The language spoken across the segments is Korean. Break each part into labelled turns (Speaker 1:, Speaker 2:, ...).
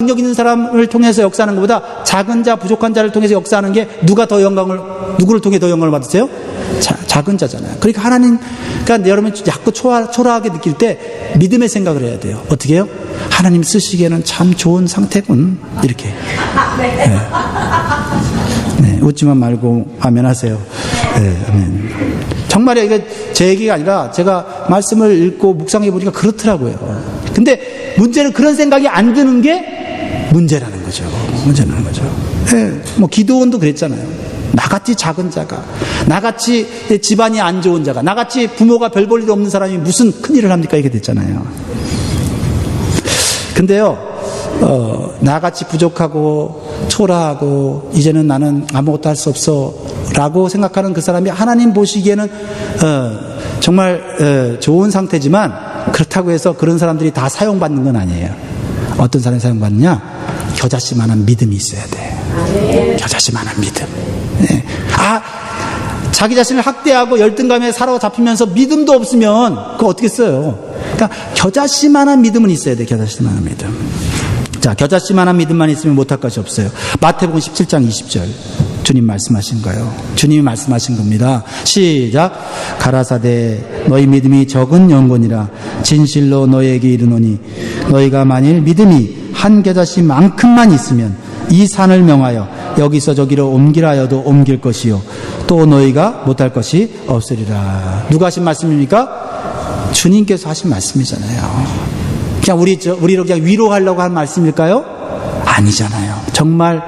Speaker 1: 능력 있는 사람을 통해서 역사하는 것보다 작은 자, 부족한 자를 통해서 역사하는 게 누구를 통해 더 영광을 받으세요? 작은 자잖아요. 그러니까 그러니까 여러분이 자꾸 초라하게 느낄 때 믿음의 생각을 해야 돼요. 어떻게 해요? 하나님 쓰시기에는 참 좋은 상태군. 이렇게. 네. 네, 웃지만 말고 아멘 하세요. 네, 아멘. 정말이에요. 이게 제 얘기가 아니라 제가 말씀을 읽고 묵상해 보니까 그렇더라고요. 근데 문제는 그런 생각이 안 드는 게 문제라는 거죠. 문제라는 거죠. 네, 뭐 기도원도 그랬잖아요. 나같이 작은 자가, 나같이 집안이 안 좋은 자가, 나같이 부모가 별 볼 일 없는 사람이 무슨 큰일을 합니까? 이렇게 됐잖아요. 근데요, 나같이 부족하고 초라하고 이제는 나는 아무것도 할 수 없어 라고 생각하는 그 사람이 하나님 보시기에는 정말 좋은 상태지만, 그렇다고 해서 그런 사람들이 다 사용받는 건 아니에요. 어떤 사람이 사용받느냐? 겨자씨만한 믿음이 있어야 돼. 겨자씨만한 믿음. 네. 자기 자신을 학대하고 열등감에 사로잡히면서 믿음도 없으면 그거 어떻게 써요? 그러니까 겨자씨만한 믿음은 있어야 돼. 겨자씨만한 믿음. 자, 겨자씨만한 믿음만 있으면 못할 것이 없어요. 마태복음 17장 20절 주님 말씀하신 거예요. 주님이 말씀하신 겁니다. 시작. 가라사대 너희 믿음이 적은 영혼이라 진실로 너희에게 이르노니 너희가 만일 믿음이 한 겨자씨만큼만 있으면 이 산을 명하여 여기서 저기로 옮기라 하여도 옮길 것이요 또 너희가 못할 것이 없으리라. 누가 하신 말씀입니까? 주님께서 하신 말씀이잖아요. 그냥 우리를 그냥 위로하려고 한 말씀일까요? 아니잖아요. 정말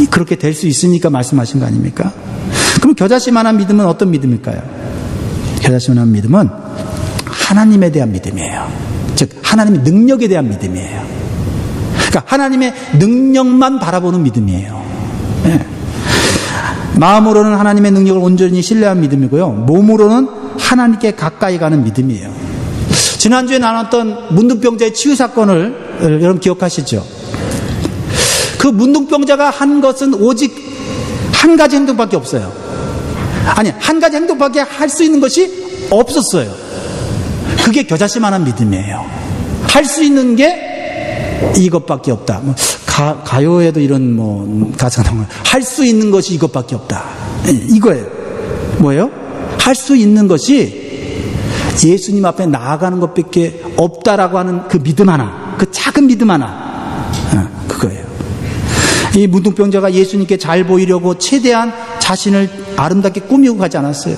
Speaker 1: 그렇게 될 수 있으니까 말씀하신 거 아닙니까? 그럼 겨자씨만한 믿음은 어떤 믿음일까요? 겨자씨만한 믿음은 하나님에 대한 믿음이에요. 즉 하나님의 능력에 대한 믿음이에요. 그러니까 하나님의 능력만 바라보는 믿음이에요. 네. 마음으로는 하나님의 능력을 온전히 신뢰한 믿음이고요, 몸으로는 하나님께 가까이 가는 믿음이에요. 지난주에 나눴던 문둥병자의 치유 사건을 여러분 기억하시죠? 그 문둥병자가 한 것은 오직 한 가지 행동밖에 없어요. 아니, 한 가지 행동밖에 할 수 있는 것이 없었어요. 그게 겨자씨만한 믿음이에요. 할 수 있는 게 이것밖에 없다. 가요에도 이런 가사가 나오면 할 수 있는 것이 이것밖에 없다. 이거예요. 뭐예요? 할 수 있는 것이 예수님 앞에 나아가는 것밖에 없다라고 하는 그 믿음 하나, 그 작은 믿음 하나, 그거예요. 이 문둥병자가 예수님께 잘 보이려고 최대한 자신을 아름답게 꾸미고 가지 않았어요.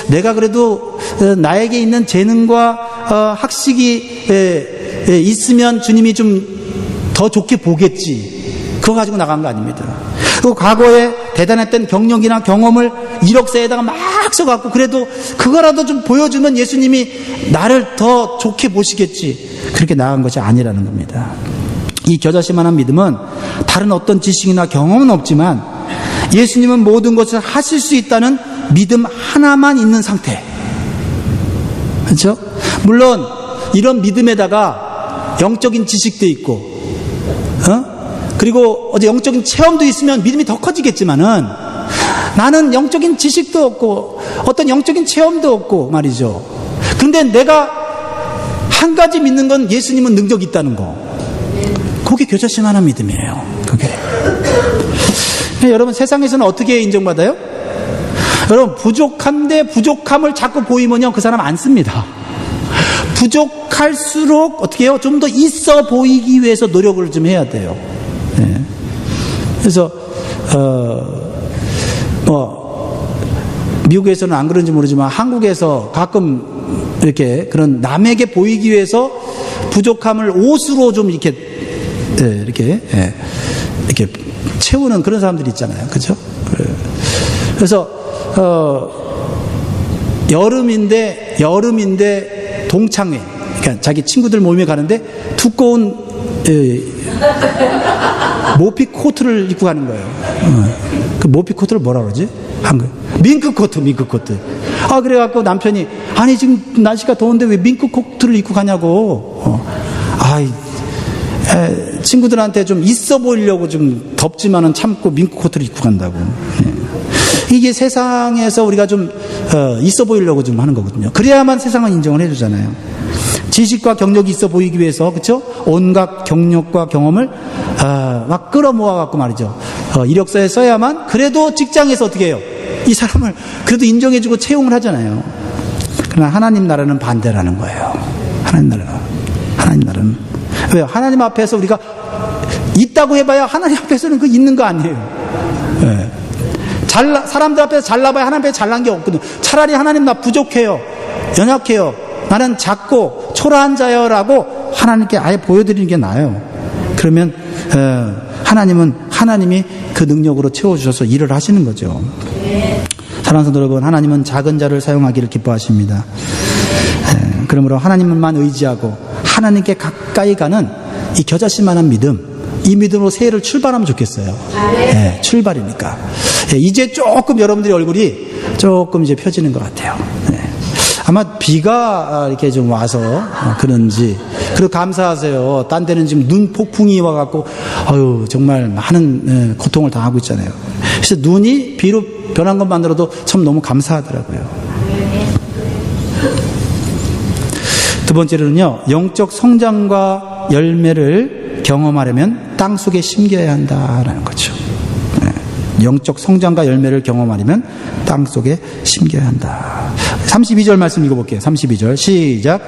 Speaker 1: 내가 그래도 나에게 있는 재능과 학식이 있으면 주님이 좀 더 좋게 보겠지. 그거 가지고 나간 거 아닙니다. 그 과거에 대단했던 경력이나 경험을 이력서에다가 막 써갖고 그래도 그거라도 좀 보여주면 예수님이 나를 더 좋게 보시겠지. 그렇게 나간 것이 아니라는 겁니다. 이 겨자씨만한 믿음은 다른 어떤 지식이나 경험은 없지만 예수님은 모든 것을 하실 수 있다는 믿음 하나만 있는 상태. 그렇죠? 물론 이런 믿음에다가 영적인 지식도 있고, 그리고 어제 영적인 체험도 있으면 믿음이 더 커지겠지만은 나는 영적인 지식도 없고 어떤 영적인 체험도 없고 말이죠. 그런데 내가 한 가지 믿는 건 예수님은 능력이 있다는 거. 그게 겨자씨만한 믿음이에요. 그게. 여러분, 세상에서는 어떻게 인정받아요? 여러분, 부족한데 부족함을 자꾸 보이면요, 그 사람 안 씁니다. 부족할수록 어떻게 해요? 좀 더 있어 보이기 위해서 노력을 좀 해야 돼요. 네. 그래서 미국에서는 안 그런지 모르지만 한국에서 가끔 이렇게 그런 남에게 보이기 위해서 부족함을 옷으로 좀 이렇게 채우는 그런 사람들이 있잖아요. 그렇죠? 그래서 여름인데 동창회, 그러니까 자기 친구들 모임에 가는데 두꺼운 모피 코트를 입고 가는 거예요. 그 모피 코트를 뭐라 그러지? 한국 밍크 코트. 그래갖고 남편이 아니 지금 날씨가 더운데 왜 밍크 코트를 입고 가냐고. 친구들한테 좀 있어 보이려고 좀 덥지만은 참고 밍크 코트를 입고 간다고. 이게 세상에서 우리가 좀 있어 보이려고 좀 하는 거거든요. 그래야만 세상은 인정을 해주잖아요. 지식과 경력이 있어 보이기 위해서, 그렇죠? 온갖 경력과 경험을 막 끌어모아 갖고 말이죠. 이력서에 써야만 그래도 직장에서 어떻게 해요? 이 사람을 그래도 인정해주고 채용을 하잖아요. 그러나 하나님 나라는 반대라는 거예요. 하나님 나라는 왜요? 하나님 앞에서 우리가 있다고 해봐야 하나님 앞에서는 그 있는 거 아니에요. 네. 사람들 앞에서 잘나봐야 하나님 앞에 잘난 게 없거든. 차라리 하나님 나 부족해요, 연약해요, 나는 작고 초라한 자여라고 하나님께 아예 보여드리는 게 나아요. 그러면 하나님이 그 능력으로 채워주셔서 일을 하시는 거죠. 사랑하는 성도 여러분, 하나님은 작은 자를 사용하기를 기뻐하십니다. 그러므로 하나님만 의지하고 하나님께 가까이 가는 이 겨자씨만한 믿음, 이 믿음으로 새해를 출발하면 좋겠어요. 출발이니까. 이제 조금 여러분들의 얼굴이 조금 이제 펴지는 것 같아요. 아마 비가 이렇게 좀 와서 그런지. 그리고 감사하세요. 딴 데는 지금 눈 폭풍이 와갖고 정말 많은 고통을 당하고 있잖아요. 그래서 눈이 비로 변한 것만으로도 참 너무 감사하더라고요. 두 번째로는요, 영적 성장과 열매를 경험하려면 땅속에 심겨야 한다라는 거죠. 영적 성장과 열매를 경험하려면 땅속에 심겨야 한다. 32절 말씀 읽어볼게요. 32절 시작.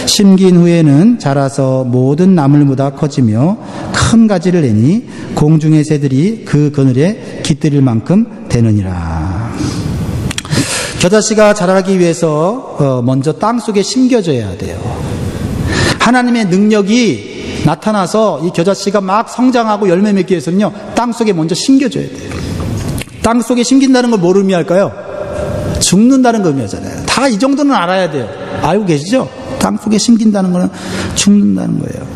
Speaker 1: 심긴 후에는 자라서 모든 나물보다 커지며 큰 가지를 내니 공중의 새들이 그 그늘에 깃들일 만큼 되느니라. 겨자씨가 자라기 위해서 먼저 땅속에 심겨져야 돼요. 하나님의 능력이 나타나서 이 겨자씨가 막 성장하고 열매 맺기 위해서는요, 땅속에 먼저 심겨져야 돼요. 땅속에 심긴다는 걸 뭘 의미할까요? 죽는다는 걸 의미하잖아요. 다 이 정도는 알아야 돼요. 알고 계시죠? 땅속에 심긴다는 거는 죽는다는 거예요.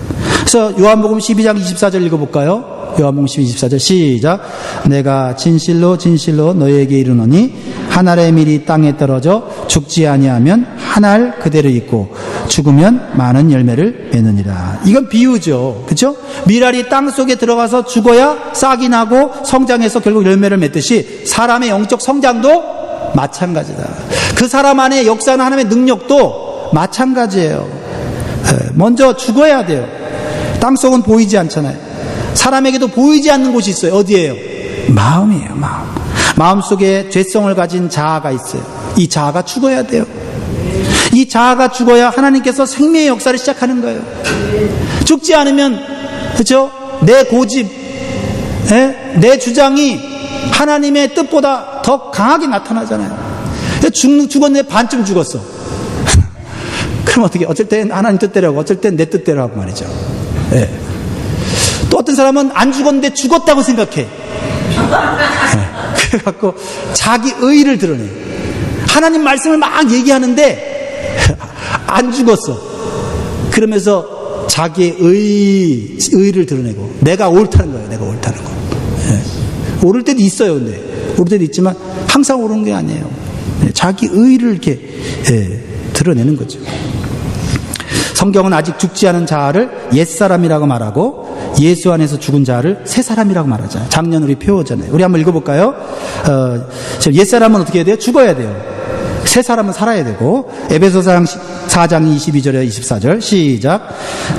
Speaker 1: 그래서 요한복음 12장 24절 읽어볼까요? 요한복음 12장 24절 시작. 내가 진실로 진실로 너희에게 이르노니 한 알의 밀이 땅에 떨어져 죽지 아니하면 한 알 그대로 있고 죽으면 많은 열매를 맺느니라. 이건 비유죠. 그렇죠? 밀알이 땅속에 들어가서 죽어야 싹이 나고 성장해서 결국 열매를 맺듯이 사람의 영적 성장도 마찬가지다. 그 사람 안에 역사하는 하나님의 능력도 마찬가지예요. 먼저 죽어야 돼요. 땅속은 보이지 않잖아요. 사람에게도 보이지 않는 곳이 있어요. 어디예요? 마음이에요. 마음속에 죄성을 가진 자아가 있어요. 이 자아가 죽어야 돼요. 이 자아가 죽어야 하나님께서 생명의 역사를 시작하는 거예요. 죽지 않으면, 그렇죠? 내 고집, 내 주장이 하나님의 뜻보다 더 강하게 나타나잖아요. 죽었는데 반쯤 죽었어. 그럼 어떻게? 어쩔 땐 하나님 뜻대로 하고 어쩔 땐 내 뜻대로 하고 말이죠. 또 어떤 사람은 안 죽었는데 죽었다고 생각해. 그래갖고 자기 의의를 드러내. 하나님 말씀을 막 얘기하는데 안 죽었어. 그러면서 자기의 의의를 드러내고 내가 옳다는 거예요. 내가 옳다는 거. 옳을 때도 있어요. 근데 옳을 때도 있지만 항상 옳은 게 아니에요. 자기 의의를 이렇게 드러내는 거죠. 성경은 아직 죽지 않은 자아를 옛사람이라고 말하고 예수 안에서 죽은 자아를 새사람이라고 말하잖아요. 작년 우리 표어잖아요. 우리 한번 읽어볼까요? 옛사람은 어떻게 해야 돼요? 죽어야 돼요. 새사람은 살아야 되고. 에베소서 4장 22절에 24절 시작.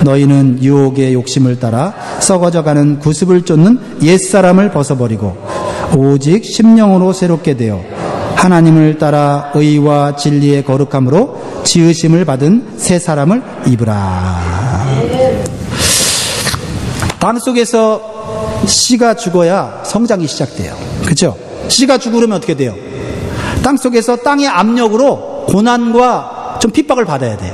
Speaker 1: 너희는 유혹의 욕심을 따라 썩어져가는 구습을 쫓는 옛사람을 벗어버리고 오직 심령으로 새롭게 되어 하나님을 따라 의와 진리의 거룩함으로 지으심을 받은 새 사람을 입으라. 땅 속에서 씨가 죽어야 성장이 시작돼요. 그렇죠? 씨가 죽으려면 어떻게 돼요? 땅 속에서 땅의 압력으로 고난과 좀 핍박을 받아야 돼요.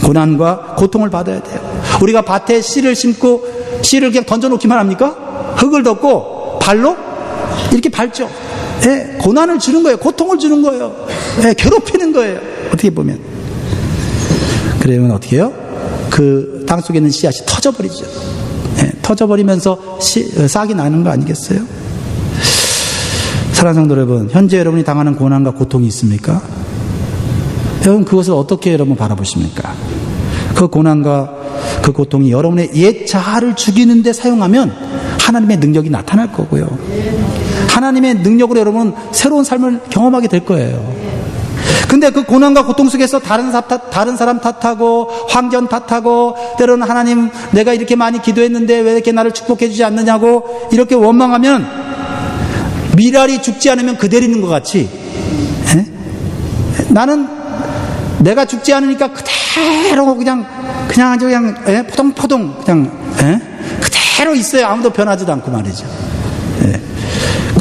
Speaker 1: 고난과 고통을 받아야 돼요. 우리가 밭에 씨를 심고 씨를 그냥 던져놓기만 합니까? 흙을 덮고 발로 이렇게 밟죠. 고난을 주는 거예요. 고통을 주는 거예요. 괴롭히는 거예요. 어떻게 보면. 그러면 어떻게 해요? 그 땅 속에 있는 씨앗이 터져버리죠. 터져버리면서 싹이 나는 거 아니겠어요? 사랑하는 성도 여러분, 현재 여러분이 당하는 고난과 고통이 있습니까? 여러분 그것을 어떻게 여러분 바라보십니까? 그 고난과 그 고통이 여러분의 옛 자아를 죽이는 데 사용하면 하나님의 능력이 나타날 거고요. 하나님의 능력으로 여러분은 새로운 삶을 경험하게 될 거예요. 근데 그 고난과 고통 속에서 다른 사람 탓하고 환경 탓하고 때로는 하나님 내가 이렇게 많이 기도했는데 왜 이렇게 나를 축복해 주지 않느냐고 이렇게 원망하면 미랄이 죽지 않으면 그대로 있는 것 같이 나는 내가 죽지 않으니까 그대로 그냥 포동포동 그대로 있어요. 아무도 변하지도 않고 말이죠.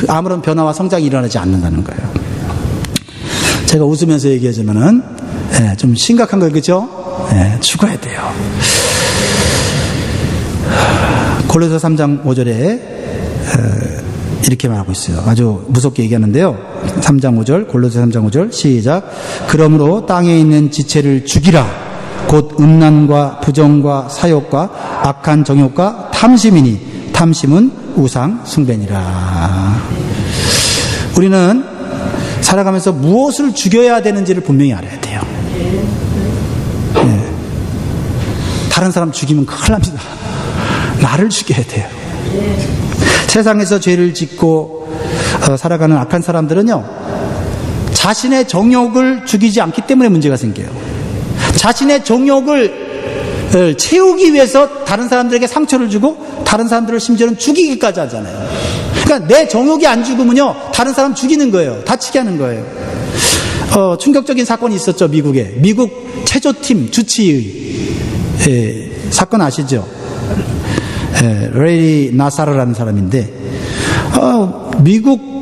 Speaker 1: 아무런 변화와 성장이 일어나지 않는다는 거예요. 제가 웃으면서 얘기하지만은 좀 심각한 거예요, 그렇죠? 죽어야 돼요. 골로새 3장 5절에 이렇게 말하고 있어요. 아주 무섭게 얘기하는데요. 3장 5절, 골로새 3장 5절 시작. 그러므로 땅에 있는 지체를 죽이라. 곧 음란과 부정과 사욕과 악한 정욕과 탐심이니 탐심은 우상 숭배니라. 우리는 살아가면서 무엇을 죽여야 되는지를 분명히 알아야 돼요. 다른 사람 죽이면 큰일 납니다. 나를 죽여야 돼요. 세상에서 죄를 짓고 살아가는 악한 사람들은요, 자신의 정욕을 죽이지 않기 때문에 문제가 생겨요. 자신의 정욕을 채우기 위해서 다른 사람들에게 상처를 주고 다른 사람들을 심지어는 죽이기까지 하잖아요. 그러니까 내 정욕이 안 죽으면요, 다른 사람 죽이는 거예요. 다치게 하는 거예요. 충격적인 사건이 있었죠. 미국에. 미국 체조팀 주치의 사건 아시죠? 레리 나사르라는 사람인데 미국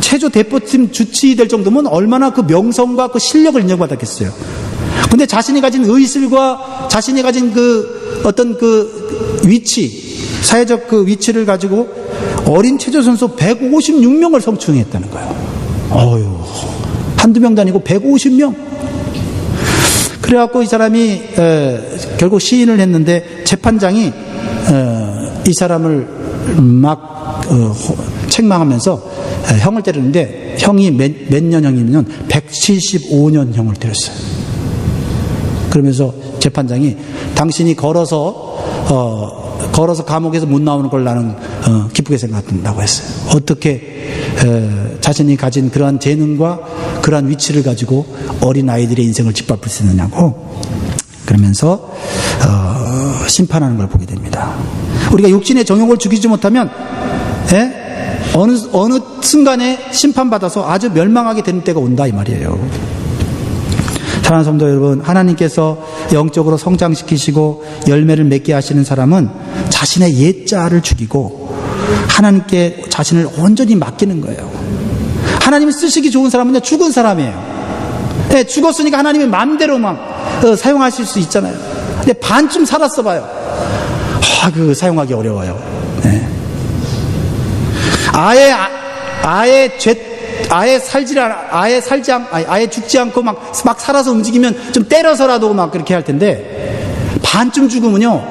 Speaker 1: 체조 대표팀 주치 될 정도면 얼마나 그 명성과 그 실력을 인정받았겠어요. 근데 자신이 가진 의술과 자신이 가진 그 어떤 그 위치, 사회적 그 위치를 가지고 어린 체조 선수 156명을 성추행했다는 거예요. 한두 명도 아니고 150명. 그래갖고 이 사람이 결국 시인을 했는데 재판장이 이 사람을 막 책망하면서 형을 때리는데 형이 몇 년형이면 175년 형을 때렸어요. 그러면서 재판장이 당신이 걸어서 감옥에서 못 나오는 걸 나는 기쁘게 생각한다고 했어요. 어떻게 자신이 가진 그러한 재능과 그러한 위치를 가지고 어린 아이들의 인생을 짓밟을 수 있느냐고 그러면서 심판하는 걸 보게 됩니다. 우리가 육신의 정욕을 죽이지 못하면 어느 순간에 심판받아서 아주 멸망하게 되는 때가 온다 이 말이에요. 사랑하는 성도 여러분, 하나님께서 영적으로 성장시키시고 열매를 맺게 하시는 사람은 자신의 옛자를 죽이고 하나님께 자신을 온전히 맡기는 거예요. 하나님이 쓰시기 좋은 사람은요, 죽은 사람이에요. 죽었으니까 하나님이 마음대로 막 사용하실 수 있잖아요. 근데 반쯤 살았어 봐요. 사용하기 어려워요. 아예 죽지 않고 막 살아서 움직이면 좀 때려서라도 막 그렇게 할 텐데, 반쯤 죽으면요,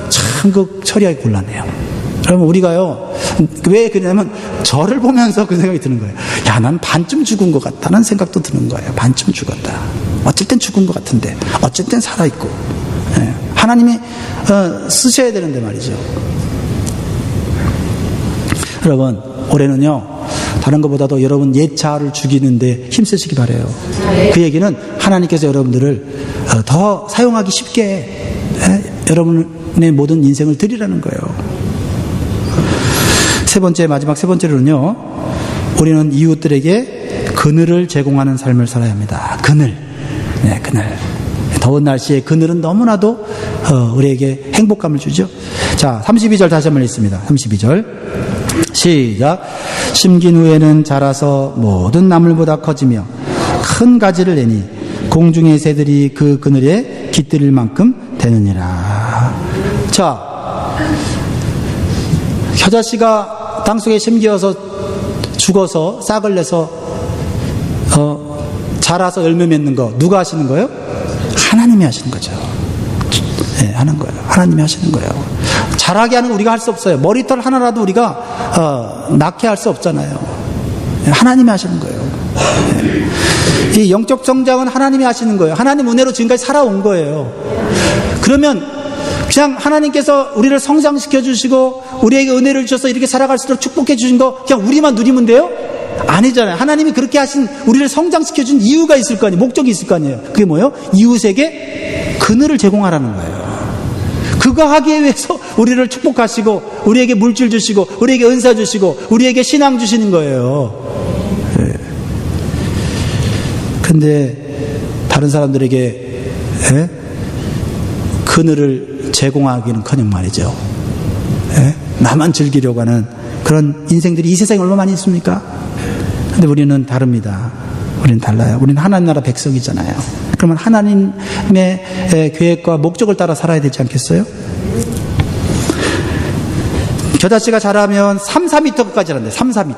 Speaker 1: 참 처리하기 곤란해요. 그러면 우리가요, 왜 그러냐면, 저를 보면서 그 생각이 드는 거예요. 야, 난 반쯤 죽은 것 같다는 생각도 드는 거예요. 반쯤 죽었다. 어쩔 땐 죽은 것 같은데, 어쩔 땐 살아있고. 하나님이 쓰셔야 되는데 말이죠. 여러분, 올해는요, 다른 것보다도 여러분 옛자를 죽이는데 힘쓰시기 바라요. 그 얘기는 하나님께서 여러분들을 더 사용하기 쉽게 여러분의 모든 인생을 드리라는 거예요. 마지막 세 번째로는요, 우리는 이웃들에게 그늘을 제공하는 삶을 살아야 합니다. 그늘. 더운 날씨에 그늘은 너무나도 우리에게 행복감을 주죠. 자, 32절 다시 한번 읽습니다. 32절 시작. 심긴 후에는 자라서 모든 나물보다 커지며 큰 가지를 내니 공중의 새들이 그 그늘에 깃들일 만큼 되느니라. 자, 겨자씨가 땅속에 심겨서 죽어서 싹을 내서 자라서 열매 맺는 거 누가 하시는 거예요? 하나님이 하시는 거죠. 하는 거예요. 하나님이 하시는 거예요. 자라게 하는 거 우리가 할 수 없어요. 머리털 하나라도 우리가 낳게 할 수 없잖아요. 하나님이 하시는 거예요. 이 영적 성장은 하나님이 하시는 거예요. 하나님 은혜로 지금까지 살아온 거예요. 그러면 그냥 하나님께서 우리를 성장시켜 주시고 우리에게 은혜를 주셔서 이렇게 살아갈 수 있도록 축복해 주신 거 그냥 우리만 누리면 돼요? 아니잖아요. 하나님이 그렇게 하신 우리를 성장시켜 준 이유가 있을 거 아니에요. 목적이 있을 거 아니에요. 그게 뭐예요? 이웃에게 그늘을 제공하라는 거예요. 그거 하기 위해서 우리를 축복하시고 우리에게 물질 주시고 우리에게 은사 주시고 우리에게 신앙 주시는 거예요. 근데 다른 사람들에게 그늘을 제공하기는커녕 말이죠. 나만 즐기려고 하는 그런 인생들이 이 세상에 얼마나 많이 있습니까? 근데 우리는 다릅니다. 우리는 달라요. 우리는 하나님 나라 백성이잖아요. 그러면 하나님의 계획과 목적을 따라 살아야 되지 않겠어요? 겨자씨가 자라면 3, 4m까지 자란대요. 3, 4m.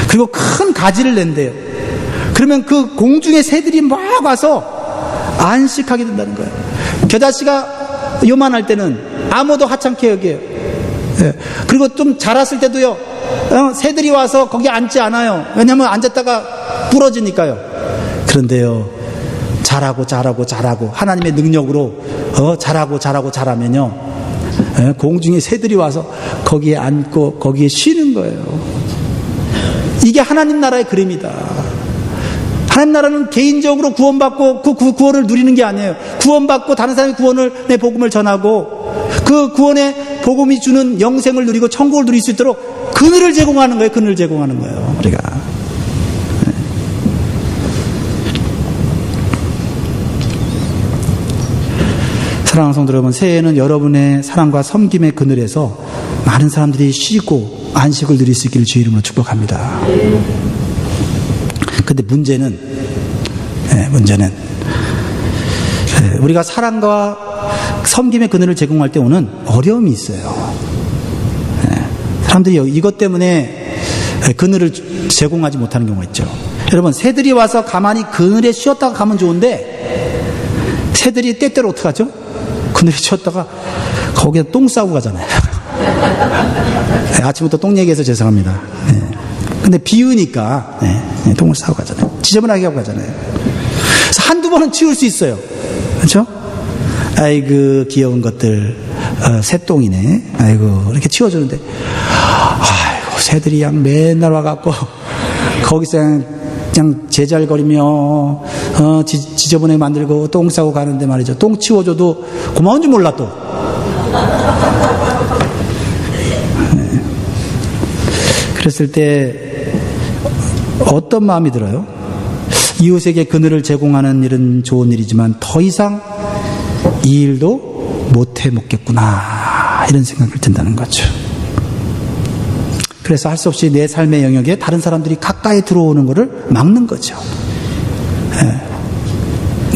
Speaker 1: 그리고 큰 가지를 낸대요. 그러면 그 공중의 새들이 막 와서 안식하게 된다는 거예요. 겨자씨가 요만할 때는 아무도 하찮게 여겨요. 그리고 좀 자랐을 때도요, 새들이 와서 거기 앉지 않아요. 왜냐하면 앉았다가 부러지니까요. 그런데요, 자라고 하나님의 능력으로 자라면요, 공중에 새들이 와서 거기에 앉고 거기에 쉬는 거예요. 이게 하나님 나라의 그림이다. 하나님 나라는 개인적으로 구원받고 그 구원을 누리는 게 아니에요. 구원받고 다른 사람의 내 복음을 전하고 그 구원의 복음이 주는 영생을 누리고 천국을 누릴 수 있도록 그늘을 제공하는 거예요. 그늘을 제공하는 거예요. 우리가. 사랑하는 성도 여러분, 새해에는 여러분의 사랑과 섬김의 그늘에서 많은 사람들이 쉬고 안식을 누릴 수 있기를 주의 이름으로 축복합니다. 근데 문제는 우리가 사랑과 섬김의 그늘을 제공할 때 오는 어려움이 있어요. 사람들이 이것 때문에 그늘을 제공하지 못하는 경우가 있죠. 여러분, 새들이 와서 가만히 그늘에 쉬었다가 가면 좋은데 새들이 때때로 어떡하죠? 그늘에 쉬었다가 거기에 똥 싸고 가잖아요. 아침부터 똥 얘기해서 죄송합니다. 근데 비 오니까 똥을 싸고 가잖아요. 지저분하게 하고 가잖아요. 그래서 한두 번은 치울 수 있어요. 그렇죠? 아이고 귀여운 것들, 새똥이네. 아이고 이렇게 치워주는데, 아이고 새들이 그냥 맨날 와갖고 거기서 그냥 제잘거리며 지저분하게 만들고 똥 싸고 가는데 말이죠. 똥 치워줘도 고마운 줄 몰라 또. 그랬을 때 어떤 마음이 들어요? 이웃에게 그늘을 제공하는 일은 좋은 일이지만 더 이상 이 일도 못해 먹겠구나, 이런 생각을 든다는 거죠. 그래서 할 수 없이 내 삶의 영역에 다른 사람들이 가까이 들어오는 것을 막는 거죠.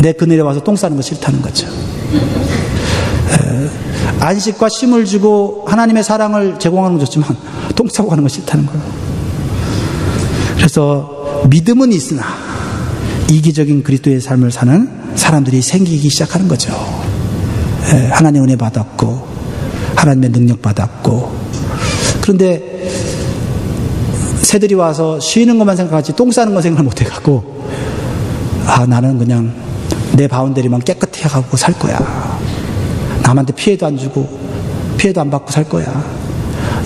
Speaker 1: 내 그늘에 와서 똥 싸는 거 싫다는 거죠. 안식과 쉼을 주고 하나님의 사랑을 제공하는 건 좋지만 똥 싸고 가는 건 싫다는 거예요. 그래서 믿음은 있으나 이기적인 그리스도의 삶을 사는 사람들이 생기기 시작하는 거죠. 하나님의 은혜 받았고 하나님의 능력 받았고, 그런데 새들이 와서 쉬는 것만 생각하지 똥 싸는 건 생각을 못 해갖고, 나는 그냥 내 바운더리만 깨끗해 하고 살 거야. 남한테 피해도 안 주고 피해도 안 받고 살 거야.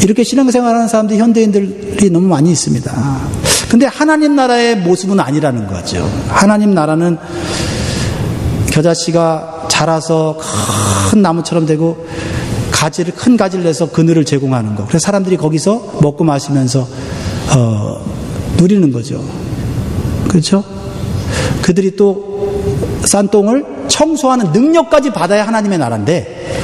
Speaker 1: 이렇게 신앙생활하는 사람들이, 현대인들이 너무 많이 있습니다. 근데 하나님 나라의 모습은 아니라는 거죠. 하나님 나라는 겨자씨가 자라서 큰 나무처럼 되고 큰 가지를 내서 그늘을 제공하는 거. 그래서 사람들이 거기서 먹고 마시면서 누리는 거죠. 그렇죠? 그들이 또 싼 똥을 청소하는 능력까지 받아야 하나님의 나라인데,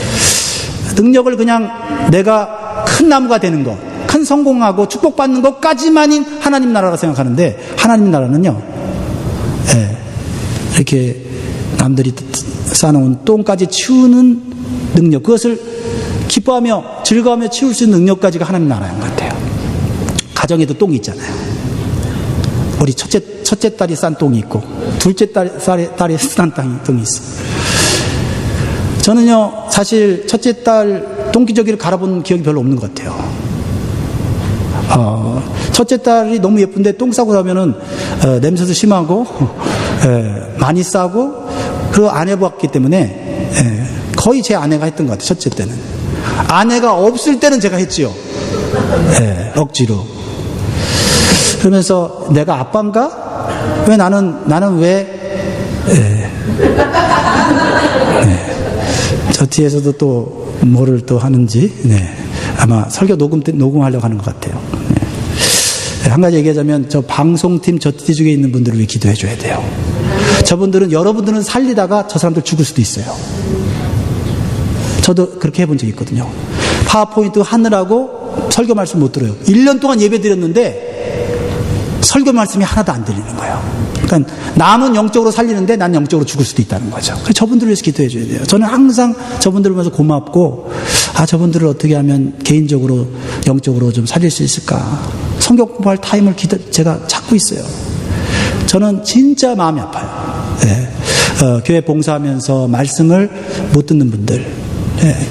Speaker 1: 능력을 그냥 내가 큰 나무가 되는 것, 큰 성공하고 축복받는 것까지만인 하나님 나라라 생각하는데, 하나님 나라는요, 이렇게 남들이 쌓아놓은 똥까지 치우는 능력, 그것을 기뻐하며 즐거워하며 치울 수 있는 능력까지가 하나님 나라인 것 같아요. 가정에도 똥이 있잖아요. 우리 첫째 딸이 싼 똥이 있고 둘째 딸이 싼 똥이 있어. 저는요, 사실 첫째 딸 똥기저귀를 갈아본 기억이 별로 없는 것 같아요. 첫째 딸이 너무 예쁜데 똥 싸고 나면은 냄새도 심하고 많이 싸고, 그리고 안 해봤기 때문에 거의 제 아내가 했던 것 같아요. 첫째 때는. 아내가 없을 때는 제가 했지요. 네, 억지로. 그러면서 내가 아빠인가? 왜 나는 왜? 네. 네. 저 뒤에서도 또 뭐를 또 하는지, 네. 아마 설교 녹음하려고 하는 것 같아요. 네. 한 가지 얘기하자면, 저 방송팀 저 뒤쪽에 있는 분들을 위해 기도해 줘야 돼요. 저분들은, 여러분들은 살리다가 저 사람들 죽을 수도 있어요. 저도 그렇게 해본 적이 있거든요. 파워포인트 하느라고 설교 말씀 못 들어요. 1년 동안 예배 드렸는데, 설교 말씀이 하나도 안 들리는 거예요. 그러니까 남은 영적으로 살리는데 난 영적으로 죽을 수도 있다는 거죠. 그래서 저분들을 위해서 기도해 줘야 돼요. 저는 항상 저분들을 보면서 고맙고, 저분들을 어떻게 하면 개인적으로 영적으로 좀 살릴 수 있을까. 성경 공부할 타임을 제가 찾고 있어요. 저는 진짜 마음이 아파요. 네. 교회 봉사하면서 말씀을 못 듣는 분들, 네.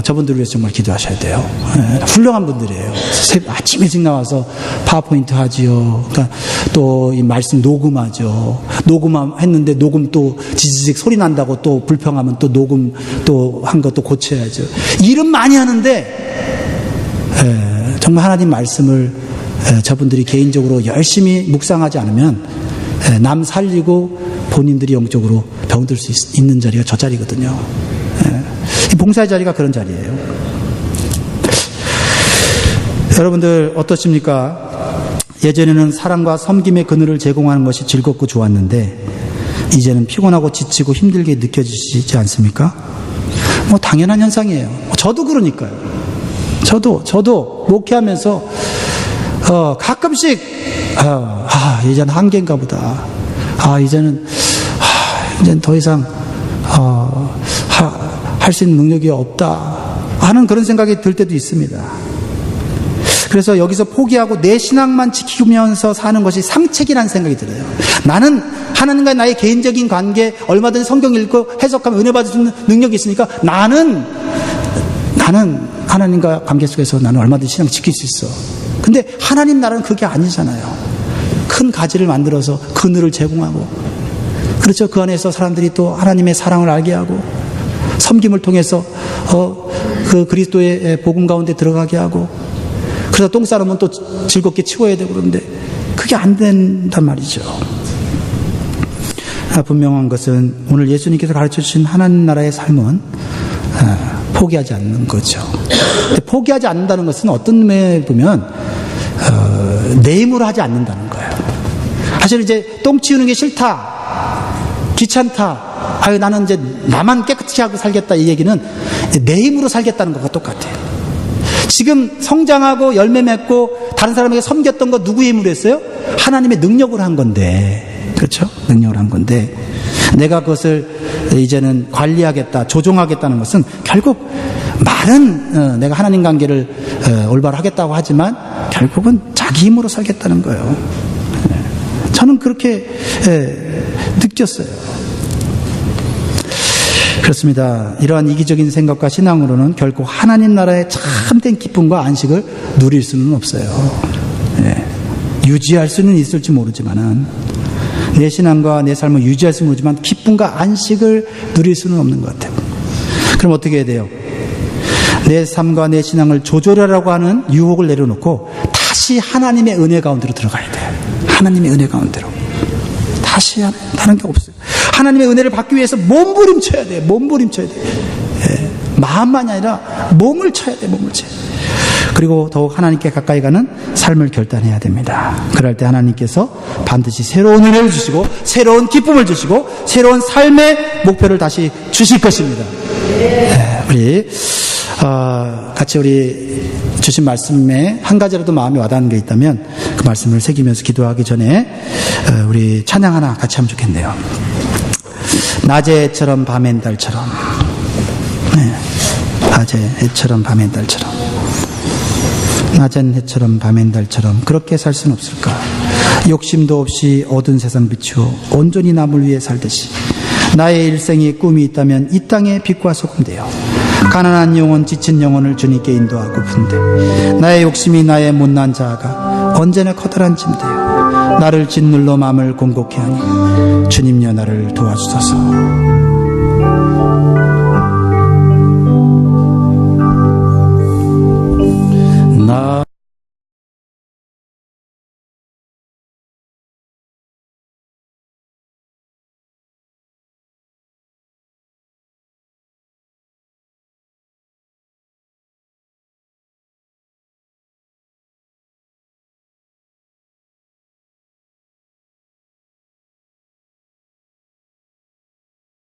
Speaker 1: 저분들을 위해서 정말 기도하셔야 돼요. 네. 훌륭한 분들이에요. 아침 일찍 나와서 파워포인트 하지요. 그러니까 또 이 말씀 녹음하죠. 녹음했는데 녹음 또 지지직 소리 난다고 또 불평하면 또 녹음 또 한 것도 고쳐야죠. 일은 많이 하는데, 정말 하나님 말씀을 저분들이 개인적으로 열심히 묵상하지 않으면 남 살리고 본인들이 영적으로 병들 수 있는 자리가 저 자리거든요. 이 봉사의 자리가 그런 자리예요. 여러분들 어떠십니까? 예전에는 사랑과 섬김의 그늘을 제공하는 것이 즐겁고 좋았는데 이제는 피곤하고 지치고 힘들게 느껴지시지 않습니까? 뭐 당연한 현상이에요. 저도 그러니까요. 저도 목회하면서 가끔씩 이제는 한계인가 보다. 이제는 더 이상 할 수 있는 능력이 없다 하는 그런 생각이 들 때도 있습니다. 그래서 여기서 포기하고 내 신앙만 지키면서 사는 것이 상책이라는 생각이 들어요. 나는 하나님과 나의 개인적인 관계, 얼마든지 성경 읽고 해석하면 은혜 받을 수 있는 능력이 있으니까 나는 하나님과 관계 속에서 나는 얼마든지 신앙 지킬 수 있어. 근데 하나님 나라는 그게 아니잖아요. 큰 가지를 만들어서 그늘을 제공하고, 그렇죠. 그 안에서 사람들이 또 하나님의 사랑을 알게 하고 섬김을 통해서 그 그리스도의 복음 가운데 들어가게 하고, 그래서 똥 싸르면 또 즐겁게 치워야 되고, 그런데 그게 안 된단 말이죠. 분명한 것은 오늘 예수님께서 가르쳐 주신 하나님 나라의 삶은 포기하지 않는 거죠. 포기하지 않는다는 것은 어떤 면에 보면 내 힘으로 하지 않는다는 거예요. 사실 이제 똥 치우는 게 싫다, 귀찮다, 나는 이제 나만 깨끗이 하고 살겠다, 이 얘기는 내 힘으로 살겠다는 것과 똑같아요. 지금 성장하고 열매 맺고 다른 사람에게 섬겼던 거 누구의 힘으로 했어요? 하나님의 능력으로 한 건데, 그렇죠? 능력으로 한 건데, 내가 그것을 이제는 관리하겠다, 조종하겠다는 것은 결국 말은 내가 하나님 관계를 올바로 하겠다고 하지만 결국은 자기 힘으로 살겠다는 거예요. 저는 그렇게 느꼈어요. 그렇습니다. 이러한 이기적인 생각과 신앙으로는 결코 하나님 나라의 참된 기쁨과 안식을 누릴 수는 없어요. 유지할 수는 있을지 모르지만은, 내 신앙과 내 삶을 유지할 수는 모르지만 기쁨과 안식을 누릴 수는 없는 것 같아요. 그럼 어떻게 해야 돼요? 내 삶과 내 신앙을 조절하라고 하는 유혹을 내려놓고 다시 하나님의 은혜 가운데로 들어가야 돼요. 하나님의 은혜 가운데로. 다시 하는 게 없어요. 하나님의 은혜를 받기 위해서 몸부림쳐야 돼요. 몸부림쳐야 돼요. 마음만이 아니라 몸을 쳐야 돼요. 몸을 쳐야 돼요. 그리고 더욱 하나님께 가까이 가는 삶을 결단해야 됩니다. 그럴 때 하나님께서 반드시 새로운 은혜를 주시고 새로운 기쁨을 주시고 새로운 삶의 목표를 다시 주실 것입니다. 우리 같이 우리 주신 말씀에 한 가지라도 마음에 와닿는 게 있다면 그 말씀을 새기면서 기도하기 전에 우리 찬양 하나 같이 하면 좋겠네요. 낮의 해처럼 밤엔 달처럼, 낮의 해처럼 밤엔 달처럼, 낮은 해처럼 밤엔 달처럼 그렇게 살 수는 없을까? 욕심도 없이 어두운 세상 비추어 온전히 남을 위해 살듯이 나의 일생에 꿈이 있다면 이 땅의 빛과 소금 되어 가난한 영혼, 지친 영혼을 주님께 인도하고픈데, 나의 욕심이 나의 못난 자아가 언제나 커다란 짐 되어 나를 짓눌러 마음을 공곡해 하니 주님여 나를 도와주소서.